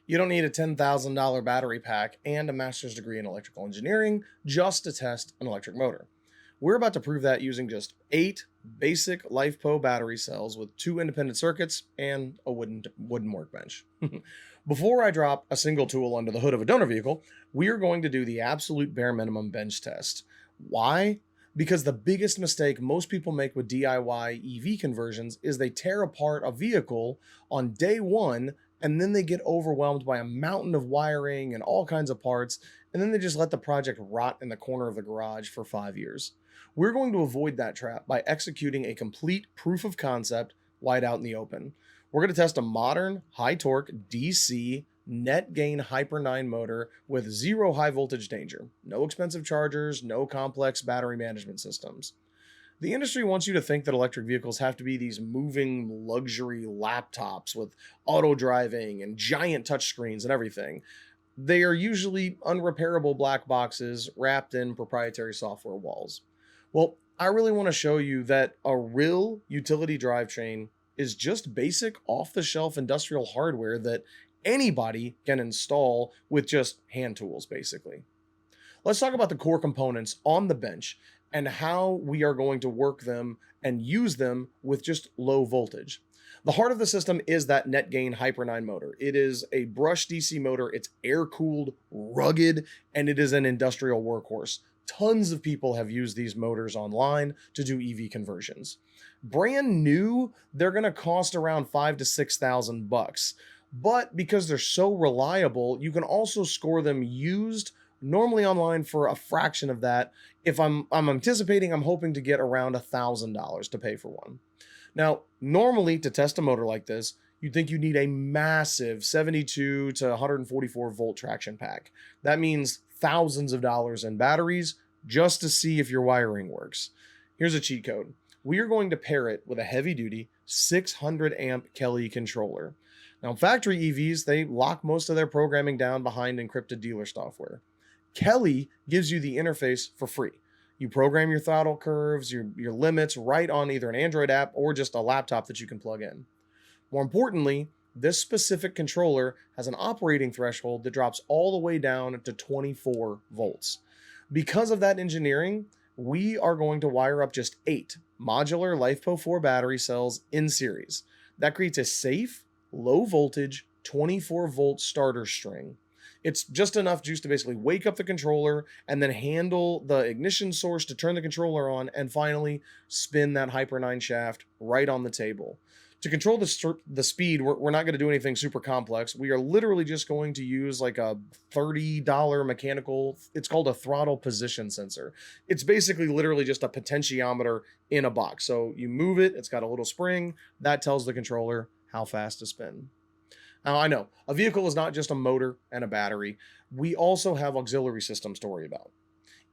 You don't need a $10,000 battery pack and a master's degree in electrical engineering just to test an electric motor. We're about to prove that using just 8 basic LiFePO battery cells with 2 independent circuits and a wooden workbench. Before I drop a single tool under the hood of a donor vehicle, we are going to do the absolute bare minimum bench test. Why? Because the biggest mistake most people make with DIY EV conversions is they tear apart a vehicle on day one, and then they get overwhelmed by a mountain of wiring and all kinds of parts, and then they just let the project rot in the corner of the garage for 5 years. We're going to avoid that trap by executing a complete proof of concept wide out in the open. We're going to test a modern, high torque, DC, NetGain Hyper 9 motor with zero high voltage danger, no expensive chargers, no complex battery management systems. The industry wants you to think that electric vehicles have to be these moving luxury laptops with auto driving and giant touchscreens and everything. They are usually unrepairable black boxes wrapped in proprietary software walls. Well, I really want to show you that a real utility drivetrain is just basic off-the-shelf industrial hardware that anybody can install with just hand tools, basically. Let's talk about the core components on the bench and how we are going to work them and use them with just low voltage. The heart of the system is that NetGain Hyper 9 motor. It is a brushed DC motor. It's air-cooled, rugged, and it is an industrial workhorse. Tons of people have used these motors online to do EV conversions. Brand new, they're going to cost around $5,000 to $6,000. But because they're so reliable, you can also score them used normally online for a fraction of that. If I'm hoping to get around $1,000 to pay for one. Now, normally to test a motor like this, you'd think you need a massive 72 to 144 volt traction pack. That means thousands of dollars in batteries just to see if your wiring works. Here's a cheat code. We are going to pair it with a heavy duty 600 amp Kelly controller. Now, factory EVs, they lock most of their programming down behind encrypted dealer software. Kelly gives you the interface for free. You program your throttle curves, your limits right on either an Android app or just a laptop that you can plug in. More importantly, this specific controller has an operating threshold that drops all the way down to 24 volts. Because of that engineering, we are going to wire up just 8 modular LiFePO 4 battery cells in series. That creates a safe, low voltage, 24 volt starter string. It's just enough juice to basically wake up the controller and then handle the ignition source to turn the controller on and finally spin that Hyper 9 shaft right on the table. To control the speed, we're not going to do anything super complex. We are literally just going to use like a $30 mechanical, it's called a throttle position sensor. It's basically literally just a potentiometer in a box. So you move it, it's got a little spring, that tells the controller how fast to spin. Now, I know, a vehicle is not just a motor and a battery. We also have auxiliary systems to worry about.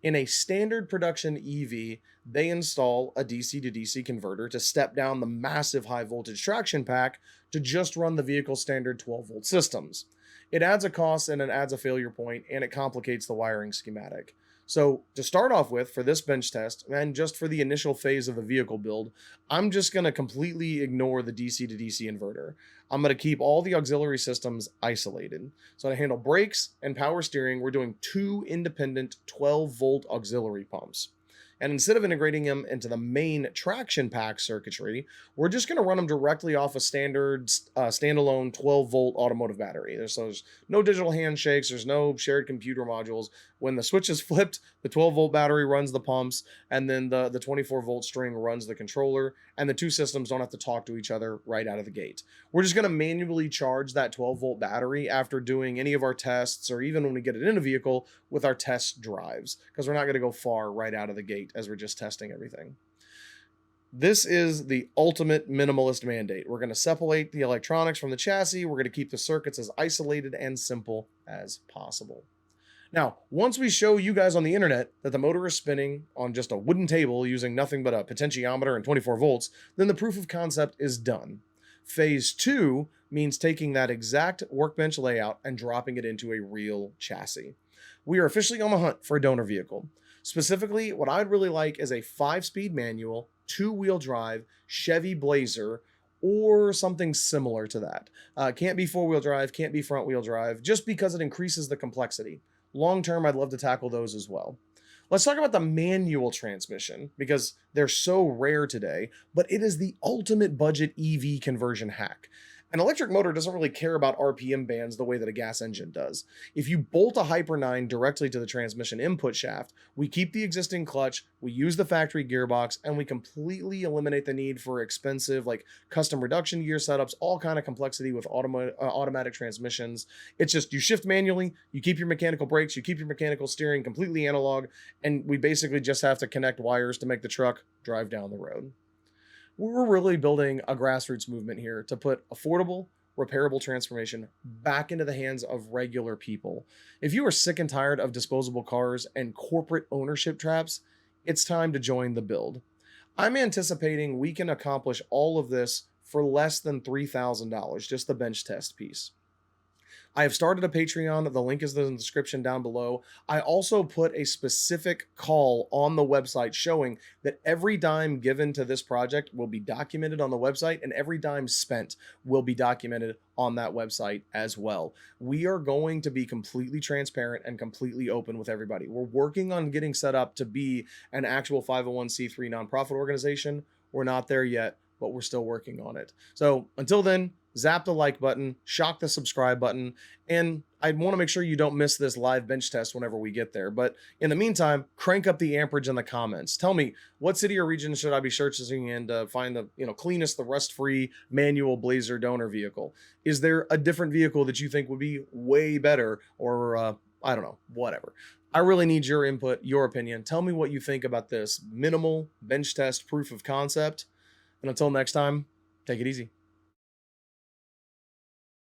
In a standard production EV, they install a DC to DC converter to step down the massive high voltage traction pack to just run the vehicle's standard 12 volt systems. It adds a cost and it adds a failure point, and it complicates the wiring schematic. So to start off with, for this bench test, and just for the initial phase of the vehicle build, I'm just going to completely ignore the DC to DC inverter. I'm going to keep all the auxiliary systems isolated. So to handle brakes and power steering, we're doing 2 independent 12 volt auxiliary pumps. And instead of integrating them into the main traction pack circuitry, we're just going to run them directly off a standard standalone 12 volt automotive battery. There's no digital handshakes. There's no shared computer modules. When the switch is flipped, the 12 volt battery runs the pumps, and then the 24 volt string runs the controller, and the two systems don't have to talk to each other right out of the gate. We're just going to manually charge that 12 volt battery after doing any of our tests, or even when we get it in a vehicle with our test drives, because we're not going to go far right out of the gate as we're just testing everything. This is the ultimate minimalist mandate. We're going to separate the electronics from the chassis. We're going to keep the circuits as isolated and simple as possible. Now, once we show you guys on the internet that the motor is spinning on just a wooden table using nothing but a potentiometer and 24 volts, then the proof of concept is done. Phase 2 means taking that exact workbench layout and dropping it into a real chassis. We are officially on the hunt for a donor vehicle. Specifically, what I'd really like is a 5-speed manual, 2-wheel drive Chevy Blazer, or something similar to that. Can't be four-wheel drive, can't be front-wheel drive, just because it increases the complexity. Long term, I'd love to tackle those as well. Let's talk about the manual transmission because they're so rare today, but it is the ultimate budget EV conversion hack. An electric motor doesn't really care about RPM bands the way that a gas engine does. If you bolt a Hyper 9 directly to the transmission input shaft, we keep the existing clutch, we use the factory gearbox, and we completely eliminate the need for expensive like custom reduction gear setups, all kind of complexity with automatic transmissions. It's just you shift manually, you keep your mechanical brakes, you keep your mechanical steering completely analog, and we basically just have to connect wires to make the truck drive down the road. We're really building a grassroots movement here to put affordable, repairable transformation back into the hands of regular people. If you are sick and tired of disposable cars and corporate ownership traps, it's time to join the build. I'm anticipating we can accomplish all of this for less than $3,000, just the bench test piece. I have started a Patreon. The link is in the description down below. I also put a specific call on the website showing that every dime given to this project will be documented on the website, and every dime spent will be documented on that website as well. We are going to be completely transparent and completely open with everybody. We're working on getting set up to be an actual 501c3 nonprofit organization. We're not there yet, but we're still working on it. So until then, zap the like button, shock the subscribe button, and I want to make sure you don't miss this live bench test whenever we get there. But in the meantime, crank up the amperage in the comments. Tell me, what city or region should I be searching in to find the cleanest, the rust-free manual Blazer donor vehicle? Is there a different vehicle that you think would be way better, or I don't know, whatever? I really need your input, your opinion. Tell me what you think about this minimal bench test proof of concept. And until next time, take it easy.